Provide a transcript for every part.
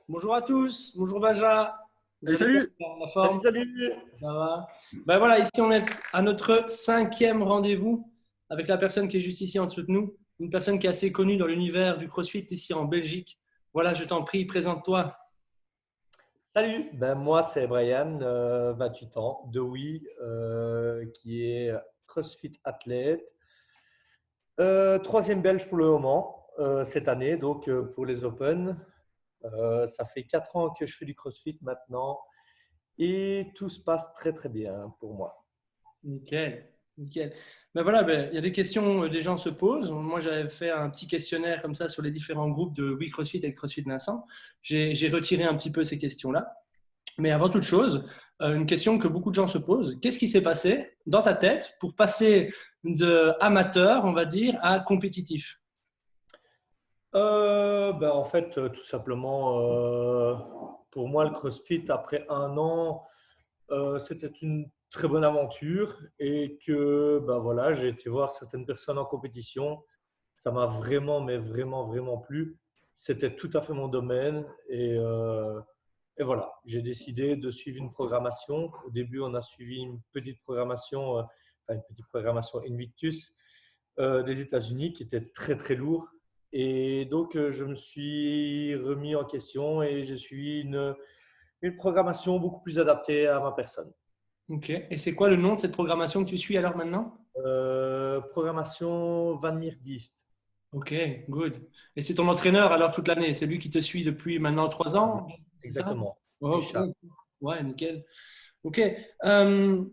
Bonjour à tous, bonjour Baja. Vous Allez, allez bien, salut! la Salut, forme? salut! Ça va? Ben voilà, ici on est à notre cinquième rendez-vous avec la personne qui est juste ici en dessous de nous, une personne qui est assez connue dans l'univers du CrossFit ici en Belgique. Voilà, je t'en prie, présente-toi. Salut! Moi, c'est Brian, 28 ans, de Oui, qui est CrossFit athlète. Troisième belge pour le moment, cette année, donc pour les Open. Ça fait 4 ans que je fais du CrossFit maintenant et tout se passe très très bien pour moi. Nickel, nickel. Ben voilà, il y a des questions des gens se posent. Moi, j'avais fait un petit questionnaire comme ça sur les différents groupes de We CrossFit et CrossFit Vincent. J'ai retiré un petit peu ces questions-là. Mais avant toute chose, une question que beaucoup de gens se posent, qu'est-ce qui s'est passé dans ta tête pour passer de amateur, on va dire, à compétitif? En fait, tout simplement, pour moi, le CrossFit, après un an, c'était une très bonne aventure et que voilà, j'ai été voir certaines personnes en compétition. Ça m'a vraiment, mais vraiment, vraiment plu. C'était tout à fait mon domaine et voilà, j'ai décidé de suivre une programmation. Au début, on a suivi une petite programmation, une petite programmation Invictus des États-Unis qui était très, très lourd. Et donc, je me suis remis en question et j'ai suivi une programmation beaucoup plus adaptée à ma personne. Ok. Et c'est quoi le nom de cette programmation que tu suis alors maintenant? Programmation Van Meer Beast. Ok, good. Et c'est ton entraîneur alors toute l'année? C'est lui qui te suit depuis maintenant 3 ans? C'est ça? Exactement. Ok. Richard. Ouais, nickel. Ok. Euh,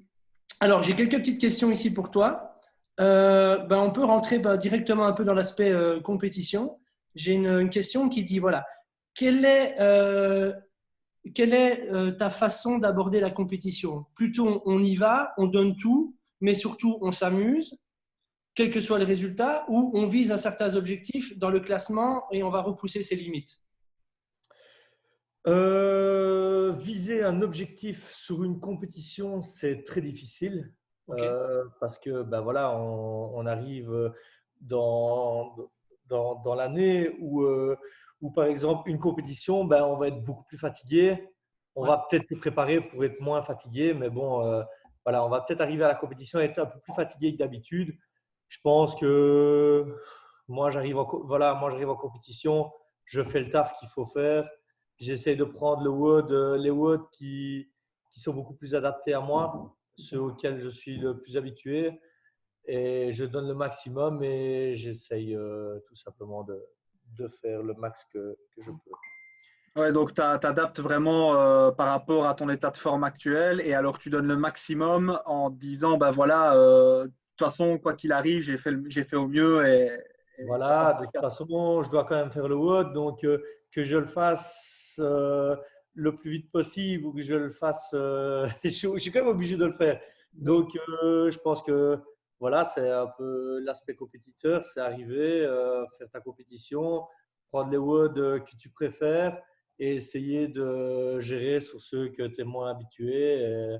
alors, j'ai quelques petites questions ici pour toi. On peut rentrer directement un peu dans l'aspect compétition. J'ai une question qui dit, voilà, quelle est, euh, quelle est ta façon d'aborder la compétition? Plutôt on y va, on donne tout, mais surtout on s'amuse, quels que soient les résultats, ou on vise un certain objectif dans le classement et on va repousser ses limites? Viser un objectif sur une compétition, c'est très difficile Ok. parce que voilà, on arrive dans, dans l'année où, par exemple, une compétition, on va être beaucoup plus fatigué. On Ouais. va peut-être se préparer pour être moins fatigué, mais bon, voilà, on va peut-être arriver à la compétition et être un peu plus fatigué que d'habitude. Je pense que moi, j'arrive en compétition, je fais le taf qu'il faut faire. J'essaie de prendre les WOD qui sont beaucoup plus adaptés à moi, ceux auxquels je suis le plus habitué. Et je donne le maximum et j'essaye tout simplement de faire le max que je peux. Ouais, donc tu adaptes vraiment par rapport à ton état de forme actuel et alors tu donnes le maximum en disant, ben voilà, de toute façon, quoi qu'il arrive, j'ai fait au mieux et c'est pas Voilà, de toute efficace. façon, je dois quand même faire le WOD, donc que je le fasse le plus vite possible ou que je le fasse, je suis quand même obligé de le faire. Donc, je pense que voilà, c'est un peu l'aspect compétiteur, c'est arriver, faire ta compétition, prendre les WOD que tu préfères et essayer de gérer sur ceux que tu es moins habitué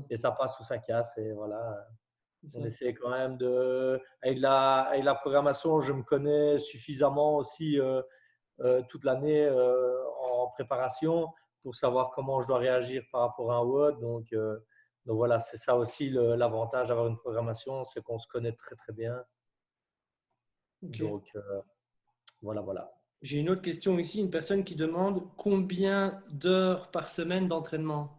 et ça passe ou ça casse et voilà. On essaie quand même avec la programmation, je me connais suffisamment aussi toute l'année en préparation pour savoir comment je dois réagir par rapport à un WOD. Donc voilà, c'est ça aussi l'avantage d'avoir une programmation, c'est qu'on se connaît très très bien. Ok. Donc voilà, voilà. J'ai une autre question ici, une personne qui demande combien d'heures par semaine d'entraînement?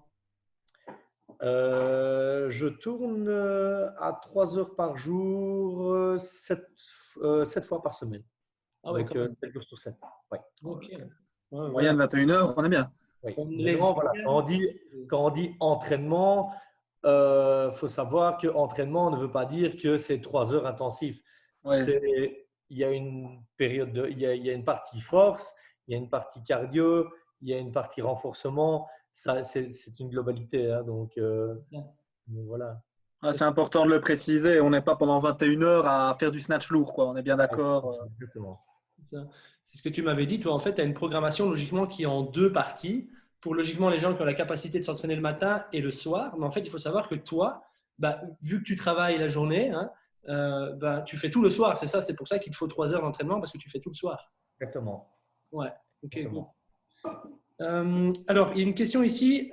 Je tourne à 3 heures par jour, 7 fois par semaine. Ah ouais, Donc quand même. 7 jours sur 7. Ouais. Ok. Ouais, Moyenne voilà. 21 heures, on est bien. Oui. On ne les Maintenant, voilà, quand on dit entraînement, faut savoir que entraînement ne veut pas dire que c'est 3 heures intensif. Ouais. Il y a une période il y a une partie force, il y a une partie cardio, il y a une partie renforcement. Ça, c'est une globalité, hein, donc voilà. Ouais, c'est important de le préciser. On n'est pas pendant 21 heures à faire du snatch lourd, quoi. On est bien Voilà, d'accord. exactement. Ça. C'est ce que tu m'avais dit. Toi, en fait, tu as une programmation logiquement qui est en deux parties. Pour logiquement les gens qui ont la capacité de s'entraîner le matin et le soir. Mais en fait, il faut savoir que toi, vu que tu travailles la journée, hein, tu fais tout le soir. C'est ça, c'est pour ça qu'il te faut 3 heures d'entraînement parce que tu fais tout le soir. Exactement. Ouais, ok, good. Exactement. Alors, il y a une question ici.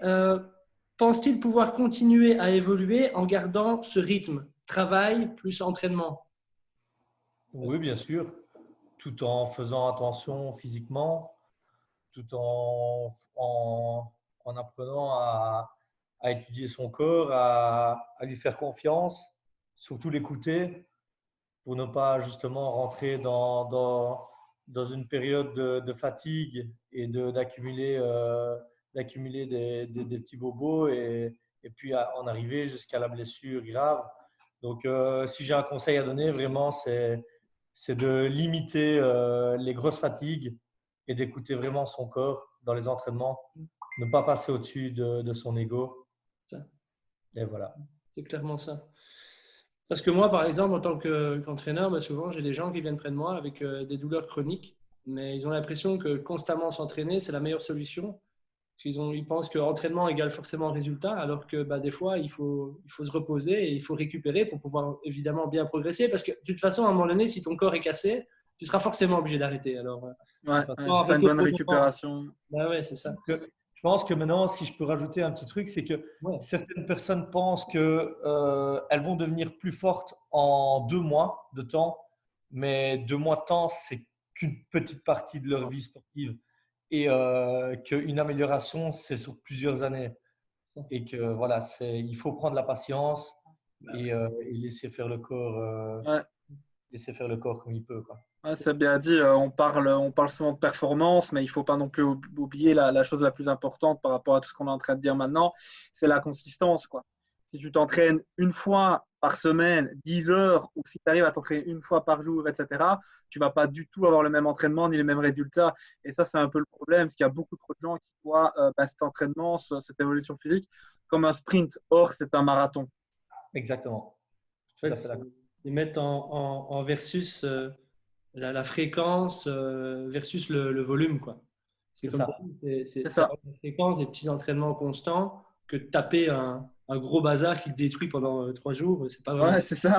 Pense-t-il pouvoir continuer à évoluer en gardant ce rythme, travail plus entraînement? Oui, bien sûr, tout en faisant attention physiquement, tout en apprenant à étudier son corps, à lui faire confiance, surtout l'écouter pour ne pas justement rentrer dans une période de fatigue et d'accumuler des petits bobos et puis en arriver jusqu'à la blessure grave. Donc, si j'ai un conseil à donner, vraiment, c'est de limiter les grosses fatigues et d'écouter vraiment son corps dans les entraînements, ne pas passer au-dessus de son ego. Ça, Et voilà. c'est clairement ça. Parce que moi, par exemple, en tant qu'entraîneur, bah, souvent, j'ai des gens qui viennent près de moi avec des douleurs chroniques, mais ils ont l'impression que constamment s'entraîner, c'est la meilleure solution. Ils pensent que entraînement égale forcément résultat, alors que bah, des fois, il faut se reposer et il faut récupérer pour pouvoir évidemment bien progresser. Parce que de toute façon, à un moment donné, si ton corps est cassé, tu seras forcément obligé d'arrêter. Alors, Ouais, c'est ça, une bonne repos-reposement. récupération. Bah ouais, c'est ça. Je pense que maintenant, si je peux rajouter un petit truc, c'est que Ouais. certaines personnes pensent que elles vont devenir plus fortes en 2 mois de temps, mais 2 mois de temps, c'est qu'une petite partie de leur vie sportive et qu'une amélioration, c'est sur plusieurs années et que voilà, il faut prendre la patience Bah et Ouais. laisser faire le corps comme il peut, quoi. Ouais, c'est bien dit, on parle souvent de performance, mais il ne faut pas non plus oublier la chose la plus importante par rapport à tout ce qu'on est en train de dire maintenant, c'est la consistance, quoi. Si tu t'entraînes une fois par semaine, 10 heures, ou si tu arrives à t'entraîner une fois par jour, etc., tu ne vas pas du tout avoir le même entraînement ni les mêmes résultats. Et ça, c'est un peu le problème, parce qu'il y a beaucoup trop de gens qui voient cet entraînement, cette évolution physique, comme un sprint. Or, c'est un marathon. Exactement. En Tout à fait, fait d'accord. ils mettent en versus la fréquence versus le volume, quoi. C'est C'est comme tu ça. dis, C'est c'est ça. la fréquence, des petits entraînements constants que de taper un gros bazar qui te détruit pendant 3 jours. C'est pas vraiment. Ouais, c'est ça.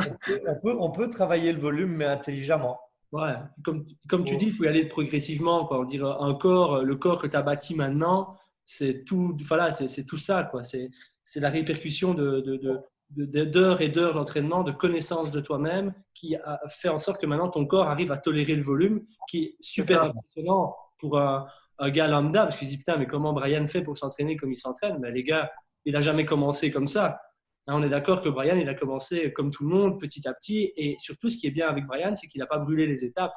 On peut travailler le volume, mais intelligemment. Ouais. Comme tu dis, il Faut- faut y aller progressivement, quoi. On dirait le corps que tu as bâti maintenant, c'est tout, voilà, c'est tout ça, quoi. C'est la répercussion d'heures et d'heures d'entraînement, de connaissance de toi-même qui a fait en sorte que maintenant ton corps arrive à tolérer le volume, qui est C'est super ça. impressionnant pour un gars lambda, parce qu'il se dit, putain, mais comment Brian fait pour s'entraîner comme il s'entraîne? Ben, les gars, il n'a jamais commencé comme ça. Hein, on est d'accord que Brian, il a commencé comme tout le monde, petit à petit. Et surtout, ce qui est bien avec Brian, c'est qu'il n'a pas brûlé les étapes.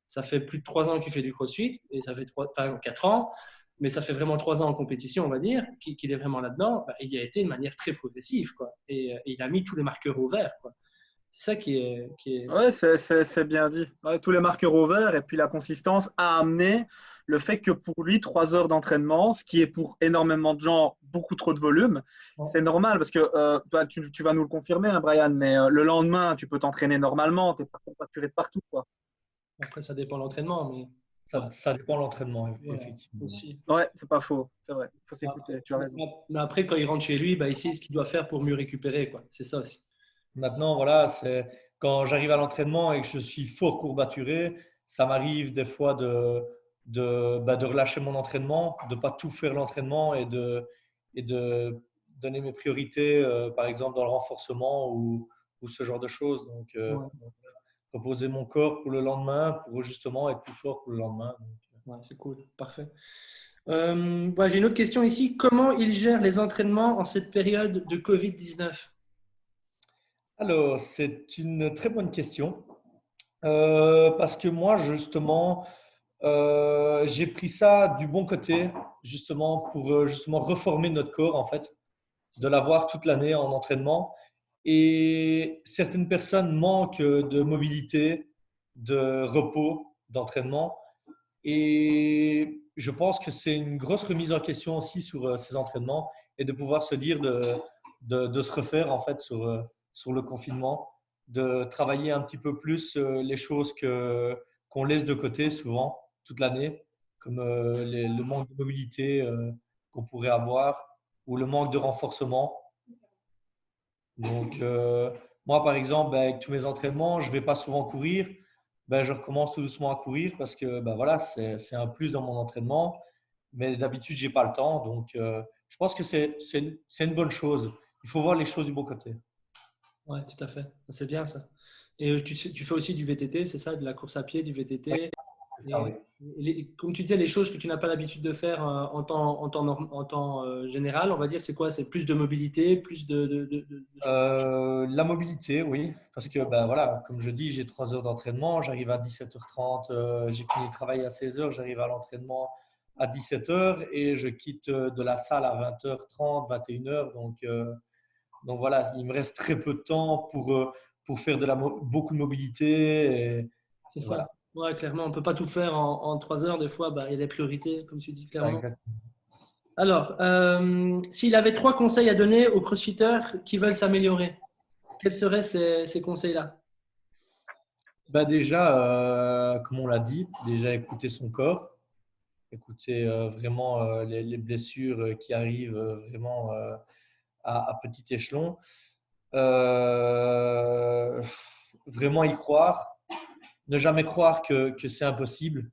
Ça fait plus de 3 ans qu'il fait du crossfit, et ça fait 4 ans, mais ça fait vraiment 3 ans en compétition, on va dire, qu'il est vraiment là-dedans. Bah, il y a été de manière très progressive, quoi. Et il a mis tous les marqueurs au vert, quoi. C'est ça qui est. Ouais, c'est bien dit. Ouais, tous les marqueurs au vert et puis la consistance a amené le fait que pour lui, 3 heures d'entraînement, ce qui est pour énormément de gens beaucoup trop de volume, c'est normal parce que toi, tu vas nous le confirmer, hein, Brian, mais le lendemain, tu peux t'entraîner normalement, tu n'es pas courbaturé de partout, quoi. Après, ça dépend de l'entraînement, mais ouais, Ça dépend de l'entraînement, voilà, effectivement. aussi. Ouais, c'est pas faux, c'est vrai. Il faut Ah, s'écouter, tu as raison. mais après, quand il rentre chez lui, bah, il sait ce qu'il doit faire pour mieux récupérer, quoi. C'est ça aussi. Maintenant, voilà, c'est quand j'arrive à l'entraînement et que je suis fort courbaturé, ça m'arrive des fois de relâcher mon entraînement, de ne pas tout faire l'entraînement et de donner mes priorités, par exemple dans le renforcement ou ce genre de choses. Donc, Ouais, reposer mon corps pour le lendemain pour justement être plus fort pour le lendemain. ouais, c'est cool, parfait. Ouais, j'ai une autre question ici. Comment il gère les entraînements en cette période de Covid-19? Alors, c'est une très bonne question. Parce que moi, justement, j'ai pris ça du bon côté, justement, pour justement reformer notre corps, en fait, de l'avoir toute l'année en entraînement. Et certaines personnes manquent de mobilité, de repos, d'entraînement. Et je pense que c'est une grosse remise en question aussi sur ces entraînements et de pouvoir se dire de se refaire, en fait, sur le confinement, de travailler un petit peu plus les choses qu'on laisse de côté souvent toute l'année, comme le manque de mobilité qu'on pourrait avoir ou le manque de renforcement. Donc, moi, par exemple, avec tous mes entraînements, je ne vais pas souvent courir. Je recommence tout doucement à courir parce que voilà, c'est un plus dans mon entraînement. mais d'habitude, j'ai pas le temps. Donc, je pense que c'est une bonne chose. Il faut voir les choses du bon côté. Ouais, tout à fait. C'est bien ça. Et tu fais aussi du VTT, c'est ça, de la course à pied, du Oui, VTT. c'est ça, oui. Et comme tu disais, les choses que tu n'as pas l'habitude de faire en temps général, on va dire, c'est quoi? C'est plus de mobilité, plus La mobilité, oui, parce c'est que ça. ben, voilà, comme je dis, j'ai 3 heures d'entraînement, j'arrive à 17h30, j'ai fini le travail à 16h, j'arrive à l'entraînement à 17h et je quitte de la salle à 20h30, 21h. Donc voilà, il me reste très peu de temps pour faire beaucoup de mobilité. C'est Et ça. voilà. Ouais, clairement, on ne peut pas tout faire en 3 heures. Des fois, bah, il y a des priorités, comme tu dis Ah, clairement. exact. Alors, s'il avait 3 conseils à donner aux crossfitters qui veulent s'améliorer, quels seraient ces conseils-là? Bah déjà, comme on l'a dit, déjà écouter son corps, écouter vraiment les blessures qui arrivent vraiment à petit échelon. Euh, Vraiment y croire, ne jamais croire que c'est impossible.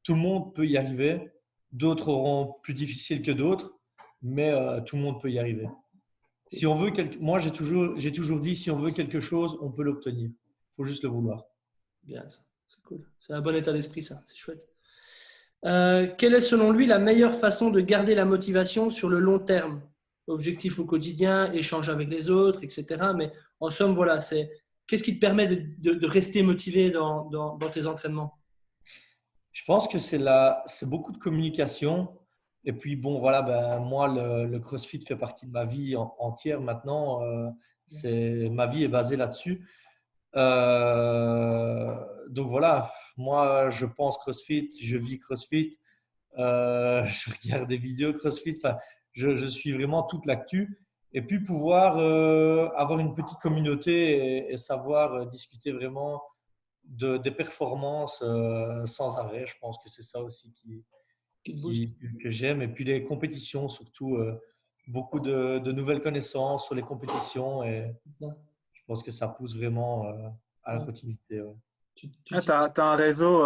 Tout le monde peut y arriver. D'autres auront plus difficile que d'autres, mais tout le monde peut y arriver. Si on veut moi, j'ai toujours dit, si on veut quelque chose, on peut l'obtenir. Il faut juste le vouloir. Bien, ça. C'est cool. C'est un bon état d'esprit, ça. C'est chouette. Quelle est selon lui la meilleure façon de garder la motivation sur le long terme? Objectif au quotidien, échange avec les autres, etc. Mais en somme, voilà, qu'est-ce qui te permet de rester motivé dans tes entraînements? Je pense que c'est beaucoup de communication. Et puis, bon, voilà, ben, moi, le CrossFit fait partie de ma vie entière maintenant. Ma vie est basée là-dessus. Donc voilà, moi je pense CrossFit, je vis CrossFit, je regarde des vidéos CrossFit, enfin, je suis vraiment toute l'actu. Et puis pouvoir avoir une petite communauté et savoir discuter vraiment des performances sans arrêt, je pense que c'est ça aussi Qui te booste? que j'aime. Et puis les compétitions, surtout beaucoup de nouvelles connaissances sur les compétitions. Et je pense que ça pousse vraiment à la Ouais. continuité. Ouais. Tu as, un réseau,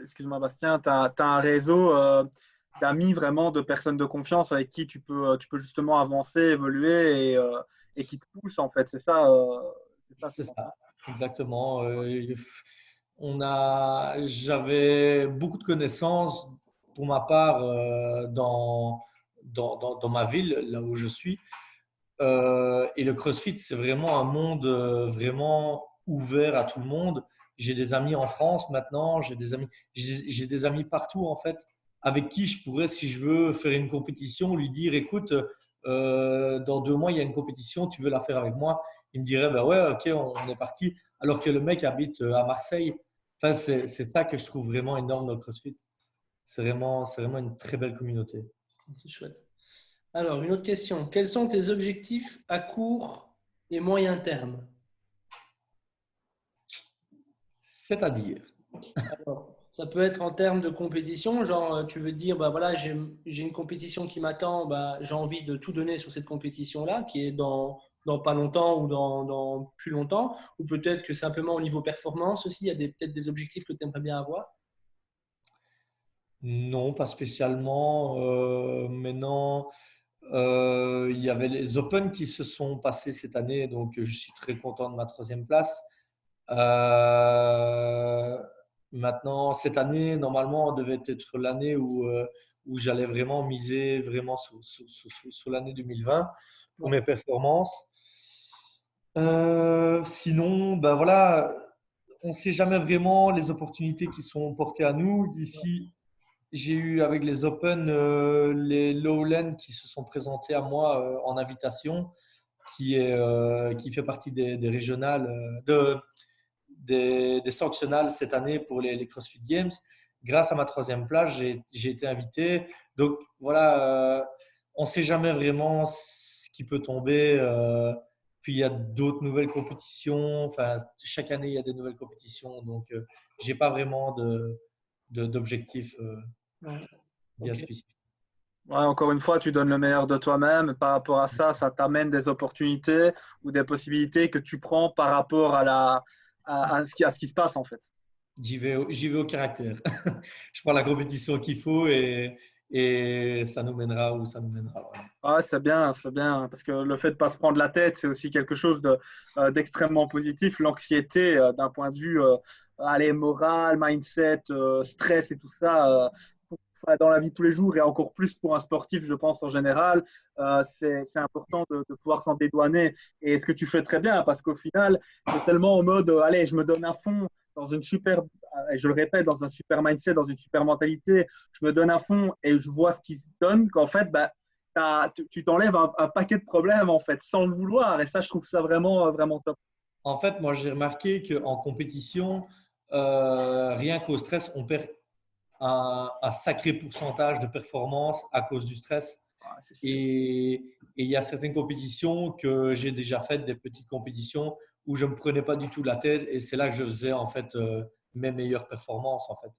excuse-moi Bastien, tu as, un réseau d'amis vraiment, de personnes de confiance avec qui tu peux justement avancer, évoluer et qui te poussent en fait. C'est ça je C'est pense. ça, exactement. J'avais beaucoup de connaissances pour ma part dans ma ville, là où je suis. Et le CrossFit, c'est vraiment un monde vraiment ouvert à tout le monde. J'ai des amis en France maintenant, j'ai des amis partout en fait, avec qui je pourrais, si je veux, faire une compétition, lui dire, écoute, dans 2 mois, il y a une compétition, tu veux la faire avec moi? Il me dirait, bah ouais, ok, on est parti. Alors que le mec habite à Marseille. Enfin, c'est ça que je trouve vraiment énorme dans le CrossFit. C'est vraiment une très belle communauté. C'est chouette. Alors, une autre question. Quels sont tes objectifs à court et moyen terme? C'est-à-dire, Alors, ça peut être en termes de compétition, genre tu veux dire, bah voilà, j'ai une compétition qui m'attend, bah, j'ai envie de tout donner sur cette compétition-là, qui est dans pas longtemps ou dans plus longtemps, ou peut-être que simplement au niveau performance aussi, il y a peut-être des objectifs que tu aimerais bien avoir. non, pas spécialement. Maintenant, il y avait les Open qui se sont passés cette année, donc je suis très content de ma 3e place. Euh, Maintenant, cette année, normalement, devait être l'année où j'allais vraiment miser vraiment sur l'année 2020 pour Ouais. mes performances. Sinon, ben voilà, on ne sait jamais vraiment les opportunités qui sont portées à nous. Ici, j'ai eu avec les Open les Lowlands qui se sont présentés à moi en invitation, qui fait partie des régionales, des sectionales cette année pour les CrossFit Games. Grâce à ma 3e place, j'ai été invité. Donc voilà, on ne sait jamais vraiment ce qui peut tomber. Puis il y a d'autres nouvelles compétitions. Enfin, chaque année, il y a des nouvelles compétitions. Donc, je n'ai pas vraiment d'objectif Ouais. bien Ok. spécifique. Ouais, encore une fois, tu donnes le meilleur de toi-même. Par rapport à ça, ça t'amène des opportunités ou des possibilités que tu prends par rapport à ce qui se passe en fait. J'y vais au caractère. Je prends la compétition qu'il faut et et ça nous mènera où ça nous mènera. Voilà. Ah, c'est bien, parce que le fait de ne pas se prendre la tête, c'est aussi quelque chose d'extrêmement positif. L'anxiété, d'un point de vue allez, moral, mindset, stress et tout ça, dans la vie de tous les jours et encore plus pour un sportif, je pense en général, c'est important de pouvoir s'en dédouaner. Et ce que tu fais très bien, parce qu'au final, tu es tellement en mode, allez, je me donne à fond dans une super, je le répète, dans un super mindset, dans une super mentalité, je me donne à fond et je vois ce qui se donne, qu'en fait, bah, tu t'enlèves un paquet de problèmes en fait, sans le vouloir. Et ça, je trouve ça vraiment, vraiment top. En fait, moi, j'ai remarqué qu'en compétition, rien qu'au stress, on perd un sacré pourcentage de performance à cause du stress. Ah, c'est sûr. Et il y a certaines compétitions que j'ai déjà faites, des petites compétitions où je ne me prenais pas du tout la tête et c'est là que je faisais en fait mes meilleures performances en fait.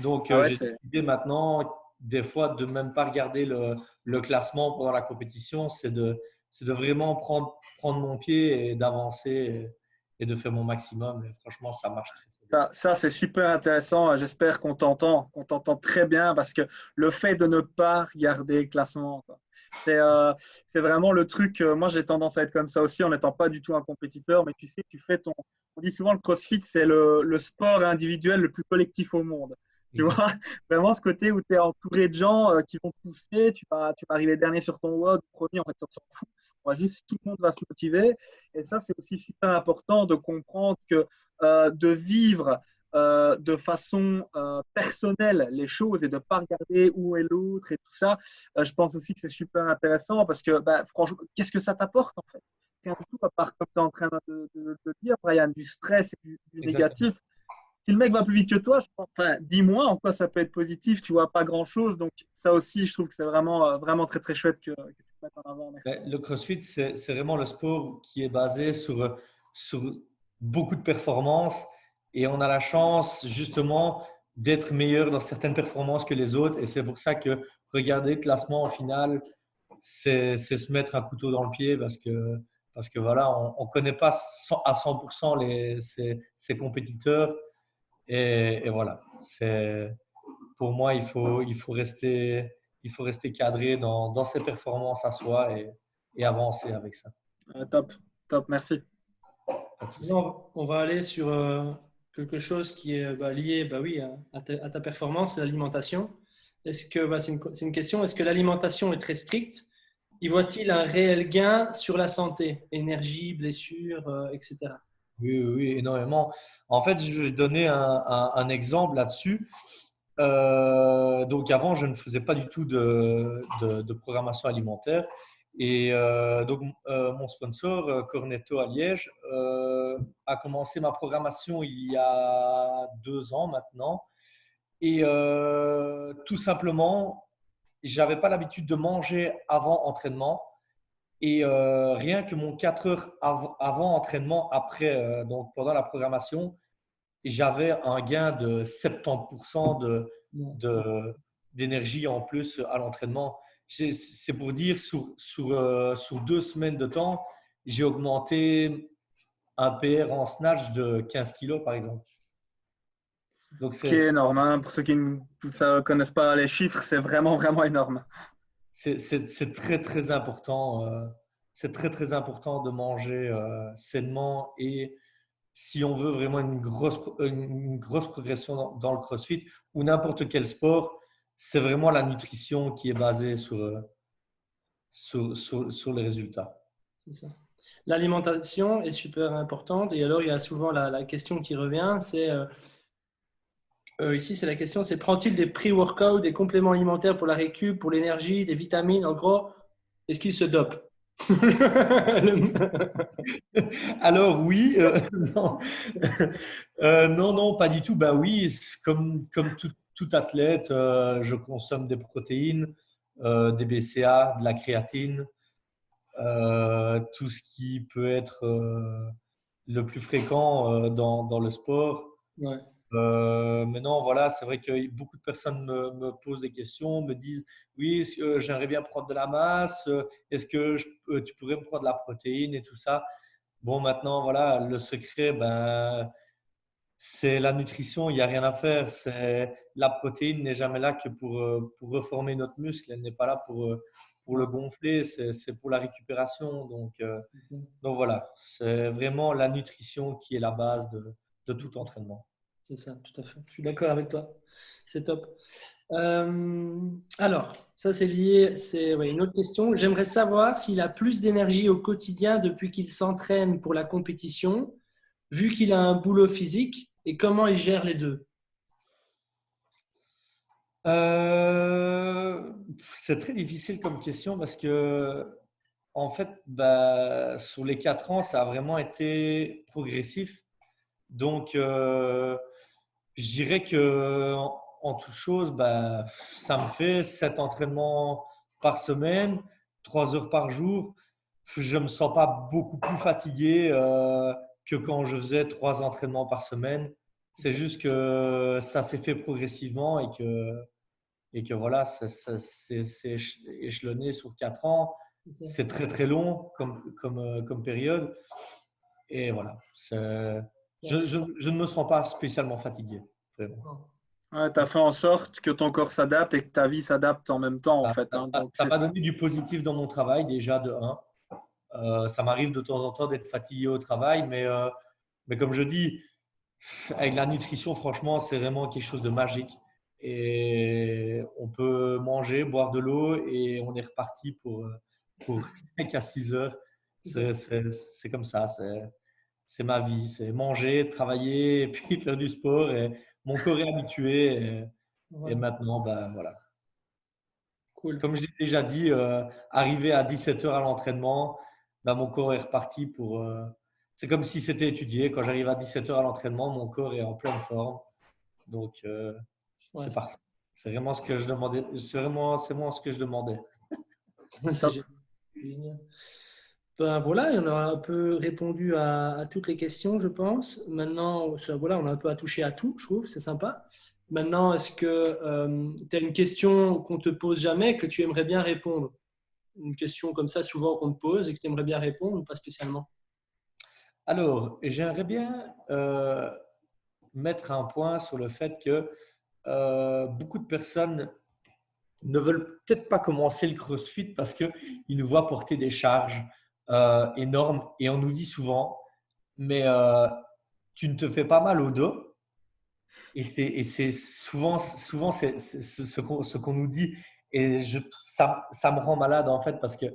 Donc Ah ouais, j'ai décidé maintenant des fois de même pas regarder le classement pendant la compétition, c'est de vraiment prendre mon pied et d'avancer et de faire mon maximum. Et franchement, ça marche très, très bien. ça c'est super intéressant. J'espère qu'on t'entend très bien parce que le fait de ne pas regarder le classement, quoi, c'est vraiment le truc. Moi, j'ai tendance à être comme ça aussi en n'étant pas du tout un compétiteur. Mais tu sais, tu fais ton. On dit souvent le CrossFit, c'est le sport individuel le plus collectif au monde. Tu Exact. vois, vraiment ce côté où tu es entouré de gens qui vont te pousser. Tu vas arriver dernier sur ton WOD, premier, en fait, on s'en fout. On va juste, tout le monde va se motiver. Et ça, c'est aussi super important de comprendre que de vivre de façon personnelle les choses et de ne pas regarder où est l'autre et tout ça, je pense aussi que c'est super intéressant parce que bah, franchement, qu'est-ce que ça t'apporte en fait? Rien du tout, à part comme tu es en train de le dire, Brian, du stress et du Exactement. négatif. Si le mec va plus vite que toi, je pense, enfin, dis-moi en quoi ça peut être positif, tu vois pas grand-chose. Donc ça aussi, je trouve que c'est vraiment, vraiment très très chouette que tu mettes en avant. Merci. Le CrossFit, c'est vraiment le sport qui est basé sur beaucoup de performances et on a la chance justement d'être meilleur dans certaines performances que les autres et c'est pour ça que regarder le classement en finale, c'est se mettre un couteau dans le pied parce que voilà, on ne connaît pas à 100% ses compétiteurs et voilà. Pour moi, il faut rester cadré dans ses performances à soi et avancer avec ça. Top, top, merci. Pas de souci. Maintenant, on va aller sur quelque chose qui est lié oui, à ta performance, l'alimentation. Est-ce que, c'est une question, est-ce que l'alimentation est très stricte? Y voit-il un réel gain sur la santé, énergie, blessures, etc. Oui, oui, oui, énormément. En fait, je vais donner un exemple là-dessus. Donc, avant, je ne faisais pas du tout de programmation alimentaire. Et donc, mon sponsor, Cornetto à Liège, a commencé ma programmation il y a 2 ans maintenant. Et tout simplement, j'avais pas l'habitude de manger avant entraînement. Et rien que mon 4 heures avant entraînement, après, donc pendant la programmation, j'avais un gain de 70% d'énergie en plus à l'entraînement. C'est pour dire, sur 2 semaines de temps, j'ai augmenté un PR en snatch de 15 kilos, par exemple. Donc, Qui est énorme, hein. Pour ceux qui ne connaissent pas les chiffres, c'est vraiment, vraiment énorme. c'est très, très important. C'est très, très important de manger sainement et si on veut vraiment une grosse progression dans le CrossFit ou n'importe quel sport, c'est vraiment la nutrition qui est basée sur les résultats. C'est ça. L'alimentation est super importante. Et alors, il y a souvent la question qui revient, c'est ici, c'est la question, c'est prend-il des pré-workouts, des compléments alimentaires pour la récup, pour l'énergie, des vitamines? En gros, est-ce qu'il se dope? Alors oui, non. Non, non, pas du tout. Ben oui, comme tout athlète, je consomme des protéines, des BCA, de la créatine, tout ce qui peut être le plus fréquent dans le sport. Ouais. Maintenant, voilà, c'est vrai que beaucoup de personnes me posent des questions, me disent oui, j'aimerais bien prendre de la masse, est-ce que tu pourrais me prendre de la protéine et tout ça. Bon, maintenant, voilà, le secret, ben, c'est la nutrition, il n'y a rien à faire. La protéine n'est jamais là que pour reformer notre muscle. Elle n'est pas là pour le gonfler, c'est pour la récupération. Donc voilà, c'est vraiment la nutrition qui est la base de tout entraînement. C'est ça, tout à fait. Je suis d'accord avec toi. C'est top. Alors, ça c'est lié, c'est une autre question. J'aimerais savoir s'il a plus d'énergie au quotidien depuis qu'il s'entraîne pour la compétition, vu qu'il a un boulot physique, et comment il gère les deux. C'est très difficile comme question parce que, en fait, sur les 4 ans, ça a vraiment été progressif. Donc, je dirais que en toute chose, ça me fait 7 entraînements par semaine, 3 heures par jour. Je ne me sens pas beaucoup plus fatigué que quand je faisais 3 entraînements par semaine. C'est juste que ça s'est fait progressivement et que voilà, c'est échelonné sur 4 ans. C'est très très long comme période. Et voilà, je ne me sens pas spécialement fatigué, vraiment. Ouais, tu as fait en sorte que ton corps s'adapte et que ta vie s'adapte en même temps, en fait. Hein. Donc, Ça m'a donné du positif dans mon travail, déjà de 1. Ça m'arrive de temps en temps d'être fatigué au travail, mais comme je dis, avec la nutrition, franchement, c'est vraiment quelque chose de magique. Et on peut manger, boire de l'eau et on est reparti pour 5 à 6 heures. C'est comme ça, c'est ma vie. C'est manger, travailler et puis faire du sport. Et mon corps est habitué. Et maintenant, voilà. Cool. Comme je l'ai déjà dit, arrivé à 17 heures à l'entraînement, mon corps est reparti pour. C'est comme si c'était étudié. Quand j'arrive à 17 heures à l'entraînement, mon corps est en pleine forme. Donc, c'est parfait. C'est vraiment ce que je demandais. C'est vraiment ce que je demandais. C'est génial. Ben voilà, on a un peu répondu à toutes les questions, je pense. Maintenant, voilà, on a un peu à toucher à tout, je trouve, c'est sympa. Maintenant, est-ce que tu as une question qu'on te pose jamais que tu aimerais bien répondre? Une question comme ça, souvent qu'on te pose et que tu aimerais bien répondre ou pas spécialement? Alors, j'aimerais bien mettre un point sur le fait que beaucoup de personnes ne veulent peut-être pas commencer le CrossFit parce qu'ils nous voient porter des charges énormes et on nous dit souvent, mais tu ne te fais pas mal au dos. Et c'est souvent c'est ce qu'on nous dit. Et ça me rend malade en fait parce que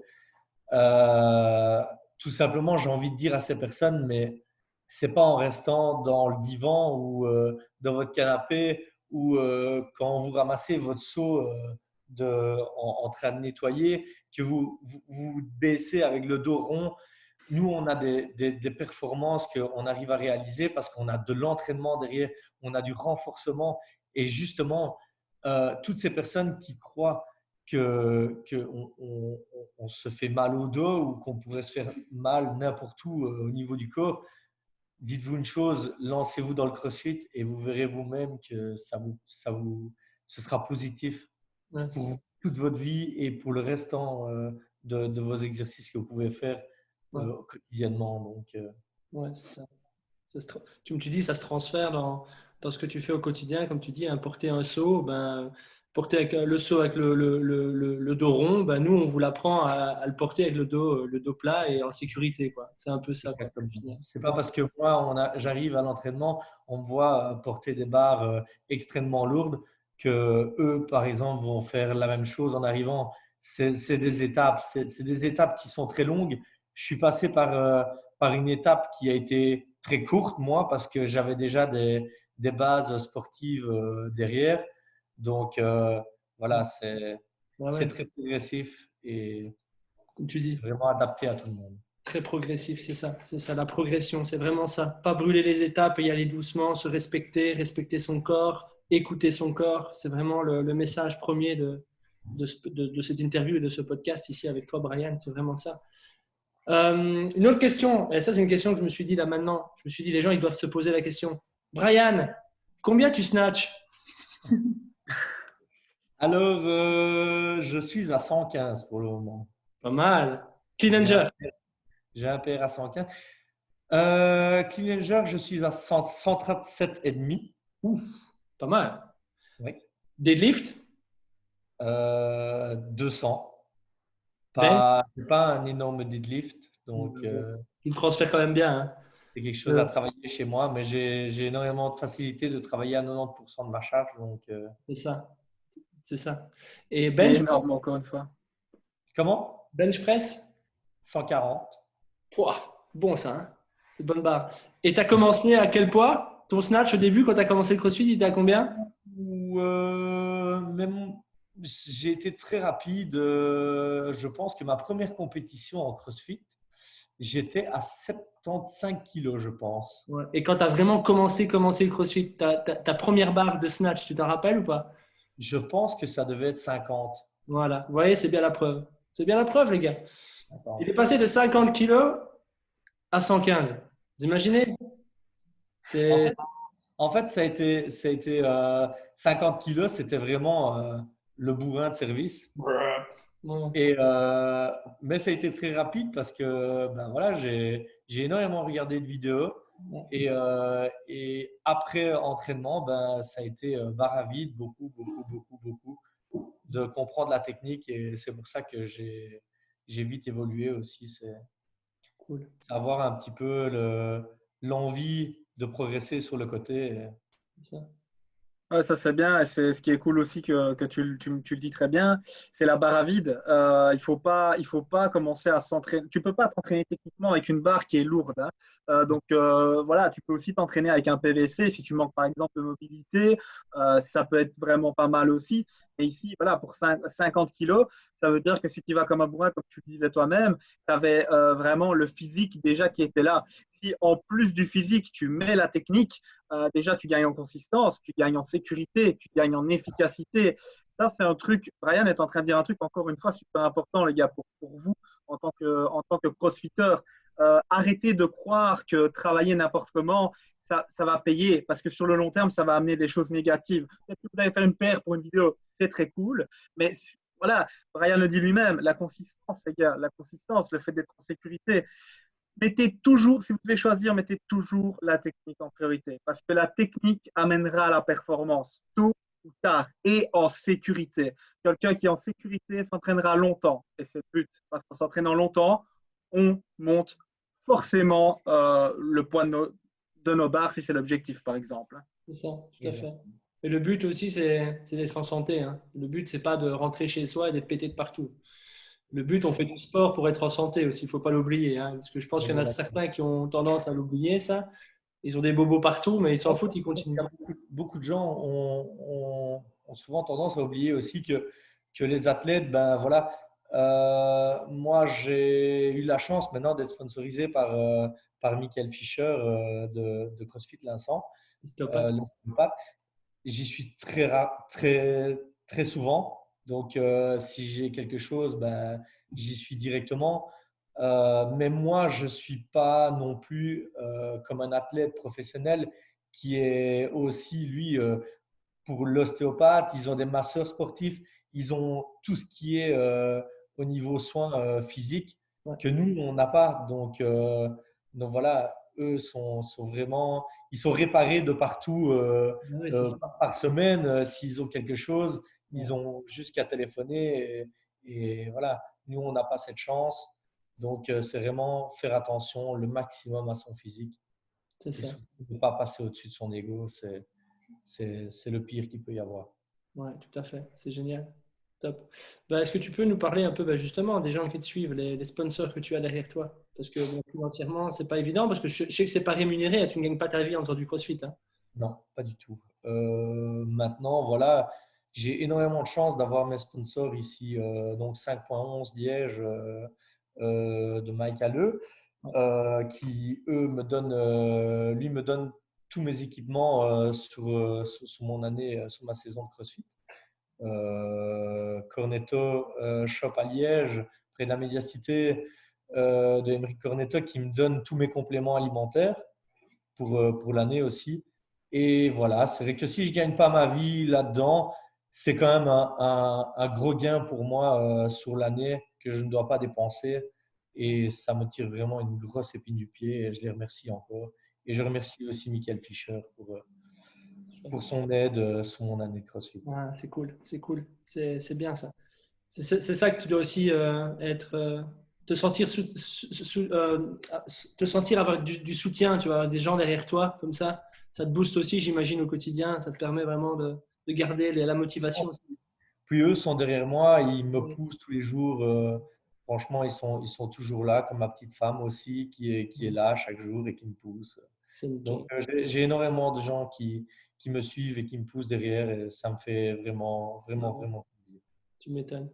tout simplement, j'ai envie de dire à ces personnes, mais c'est pas en restant dans le divan ou dans votre canapé ou quand vous ramassez votre seau en train de nettoyer que vous baissez avec le dos rond. Nous, on a des performances qu'on arrive à réaliser parce qu'on a de l'entraînement derrière, on a du renforcement. Et justement, toutes ces personnes qui croient qu'on se fait mal au dos ou qu'on pourrait se faire mal n'importe où au niveau du corps, dites-vous une chose, lancez-vous dans le CrossFit et vous verrez vous-même que ce sera positif pour toute votre vie et pour le restant de vos exercices que vous pouvez faire quotidiennement. Donc, ouais, c'est ça. Tu dis, ça se transfère dans ce que tu fais au quotidien. Comme tu dis, hein, porter un seau, porter avec le seau avec le dos rond, nous, on vous l'apprend à le porter avec le dos plat et en sécurité, quoi. C'est un peu ça, quoi. C'est pas parce que moi, j'arrive à l'entraînement, on me voit porter des barres extrêmement lourdes que eux, par exemple, vont faire la même chose en arrivant. C'est des étapes, c'est des étapes qui sont très longues. Je suis passé par une étape qui a été très courte, moi, parce que j'avais déjà des bases sportives derrière. Donc, voilà, c'est très progressif et comme tu dis, c'est vraiment adapté à tout le monde. très progressif, c'est ça, la progression, c'est vraiment ça. Pas brûler les étapes et y aller doucement, se respecter, respecter son corps, écouter son corps. C'est vraiment le message premier de cette interview et de ce podcast ici avec toi, Brian. C'est vraiment ça. Une autre question, et ça c'est une question que je me suis dit là maintenant. Je me suis dit, les gens ils doivent se poser la question. Brian, combien tu snatches? Alors, je suis à 115 pour le moment. Pas mal. Clean and jerk. J'ai un PR à 115. Clean and jerk, je suis à 137,5. Ouf, pas mal. Oui. Deadlift? 200. Bench? C'est pas un énorme deadlift, donc Il transfère quand même bien. Hein. c'est quelque chose à travailler chez moi, mais j'ai énormément de facilité de travailler à 90% de ma charge. Donc, C'est ça. C'est ça. Et C'est bench press? énorme, encore une fois. Comment? Bench press? 140. Pouah, bon ça, hein. C'est une bonne barre. Et tu as commencé à quel poids? Ton snatch au début, quand tu as commencé le CrossFit, il était à combien? Même, j'ai été très rapide. Je pense que ma première compétition en CrossFit, j'étais à 75 kilos, je pense. Ouais. Et quand tu as vraiment commencé le CrossFit, ta première barre de snatch, tu t'en rappelles ou pas? Je pense que ça devait être 50. Voilà, vous voyez, c'est bien la preuve. C'est bien la preuve, les gars. Attends. Il est passé de 50 kilos à 115. Vous imaginez? En C'est fait, ça a été 50 kilos, c'était vraiment le bourrin de service. bon. Mais ça a été très rapide parce que ben voilà, j'ai énormément regardé de vidéos et après entraînement, ben, ça a été barre à vide, beaucoup, beaucoup, beaucoup, beaucoup de comprendre la technique et c'est pour ça que j'ai vite évolué aussi. C'est Cool. avoir un petit peu l'envie de progresser sur le côté. C'est ça. Ouais, ça c'est bien, et c'est ce qui est cool aussi que tu le dis très bien, c'est la barre à vide. Il faut pas commencer à s'entraîner. Tu peux pas t'entraîner techniquement avec une barre qui est lourde. Hein. Voilà, tu peux aussi t'entraîner avec un PVC si tu manques par exemple de mobilité. Ça peut être vraiment pas mal aussi. Et ici, voilà, pour 50 kilos, ça veut dire que si tu vas comme un bourrin, comme tu le disais toi-même, tu avais vraiment le physique déjà qui était là. Si en plus du physique, tu mets la technique, déjà, tu gagnes en consistance, tu gagnes en sécurité, tu gagnes en efficacité. Ça, c'est un truc, Brian est en train de dire un truc, encore une fois, super important, les gars, pour vous, en tant que crossfitter. Arrêtez de croire que travailler n'importe comment, ça va payer, parce que sur le long terme, ça va amener des choses négatives. Peut-être que vous allez faire une paire pour une vidéo, c'est très cool, mais voilà, Brian le dit lui-même, la consistance, les gars, la consistance, le fait d'être en sécurité. Mettez toujours, si vous devez choisir, mettez toujours la technique en priorité parce que la technique amènera à la performance tôt ou tard et en sécurité. Quelqu'un qui est en sécurité s'entraînera longtemps et c'est le but parce qu'en s'entraînant longtemps, on monte forcément le poids de nos barres si c'est l'objectif par exemple. C'est ça, tout à fait. Et le but aussi, c'est d'être en santé. Hein. Le but, c'est pas de rentrer chez soi et d'être pété de partout. Le but, on fait du sport pour être en santé aussi. Il ne faut pas l'oublier. Hein, parce que je pense qu'il y en a certains qui ont tendance à l'oublier, ça. Ils ont des bobos partout, mais ils s'en foutent, ils continuent. Beaucoup de gens ont souvent tendance à oublier aussi que les athlètes, ben voilà, moi j'ai eu la chance maintenant d'être sponsorisé par Michael Fischer de CrossFit Vincent, l'ostéopathe. J'y suis très, très souvent. Donc, si j'ai quelque chose, ben, j'y suis directement. Mais moi, je ne suis pas non plus comme un athlète professionnel qui est aussi, lui, pour l'ostéopathe. Ils ont des masseurs sportifs. Ils ont tout ce qui est au niveau soins physiques que nous, on n'a pas. Donc voilà, eux sont vraiment… Ils sont réparés de partout par semaine. S'ils ont quelque chose, ils ont juste qu'à téléphoner. Et voilà, nous, on n'a pas cette chance. Donc, c'est vraiment faire attention le maximum à son physique. C'est ça. Surtout ne pas passer au-dessus de son ego. C'est le pire qu'il peut y avoir. Oui, tout à fait. C'est génial. Top. Ben, est-ce que tu peux nous parler un peu justement des gens qui te suivent, les sponsors que tu as derrière toi? Parce que financièrement, c'est pas évident parce que je sais que c'est pas rémunéré. Tu ne gagnes pas ta vie en faisant du CrossFit. Hein. Non, pas du tout. Maintenant, voilà, j'ai énormément de chance d'avoir mes sponsors ici. Donc 5.11 Liège de Mike Halleux, qui eux lui me donne tous mes équipements sur mon année, sur ma saison de CrossFit. Cornetto Shop à Liège, près de la Médiacité, de Émeric Cornetto, qui me donne tous mes compléments alimentaires pour l'année aussi. Et voilà, c'est vrai que si je ne gagne pas ma vie là-dedans, c'est quand même un gros gain pour moi sur l'année que je ne dois pas dépenser. et ça me tire vraiment une grosse épine du pied et je les remercie encore. Et je remercie aussi Michael Fischer pour son aide sur mon année de CrossFit. Ah, c'est cool, c'est cool, c'est bien ça. C'est ça que tu dois aussi te sentir, te sentir avoir du soutien, tu vois, des gens derrière toi, comme ça te booste aussi, j'imagine, au quotidien, ça te permet vraiment de garder la motivation. Puis eux sont derrière moi, ils me poussent tous les jours. Franchement, ils sont toujours là, comme ma petite femme aussi, qui est là chaque jour et qui me pousse. Donc, j'ai énormément de gens qui me suivent et qui me poussent derrière et ça me fait vraiment, vraiment, vraiment plaisir. Tu m'étonnes.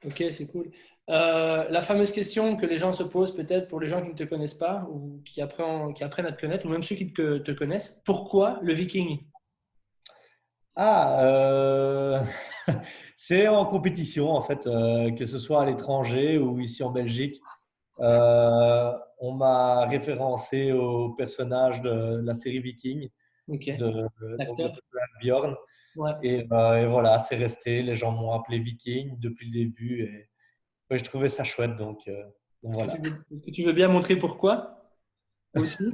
Ok, c'est cool. La fameuse question que les gens se posent peut-être pour les gens qui ne te connaissent pas ou qui apprennent à te connaître ou même ceux qui te connaissent, pourquoi le Viking? C'est en compétition en fait, que ce soit à l'étranger ou ici en Belgique. On m'a référencé au personnage de la série Viking, Ok, donc le l'acteur. personnage Bjorn. Ouais. Et voilà, c'est resté. Les gens m'ont appelé Viking depuis le début et ouais, je trouvais ça chouette. Donc voilà. Est-ce que tu veux bien montrer pourquoi aussi?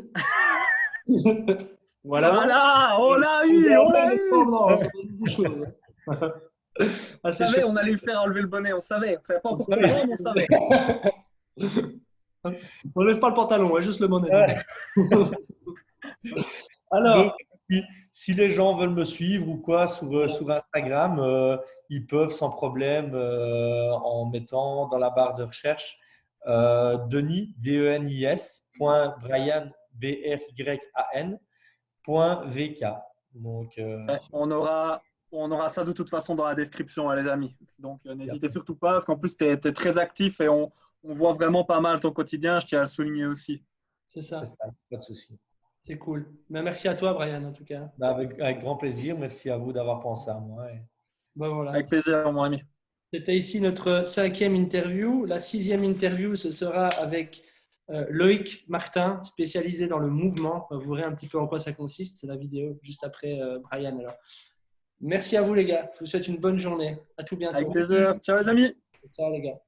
Voilà. Voilà, on l'a eu, on l'a eu. Non, ça donne des choses. Ah, On c'est savait, chouette. on allait lui faire enlever le bonnet, on savait. On savait pas pourquoi, mais on savait. On ne lève pas le pantalon, ouais, juste le bonnet. Ouais. Donc, Alors, si les gens veulent me suivre ou quoi sur Instagram, ils peuvent sans problème en mettant dans la barre de recherche Denis, D-E-N-I-S, Brian, B-R-Y-A-N, .vk. Donc, Ouais, on aura ça de toute façon dans la description, hein, les amis. Donc, n'hésitez surtout pas, parce qu'en plus, tu es très actif et on voit vraiment pas mal ton quotidien. Je tiens à le souligner aussi. c'est c'est ça, ça, pas de souci. c'est cool. Mais merci à toi, Brian, en tout cas. Ben, avec grand plaisir. Merci à vous d'avoir pensé à moi. Ben voilà. Avec plaisir, mon ami. C'était ici notre 5e interview. La 6e interview, ce sera avec Loïc Martin, spécialisé dans le mouvement. Vous verrez un petit peu en quoi ça consiste. C'est la vidéo juste après Brian. Alors, merci à vous, les gars. Je vous souhaite une bonne journée. À tout bientôt. Avec plaisir. Ciao, les amis. Ciao, les gars.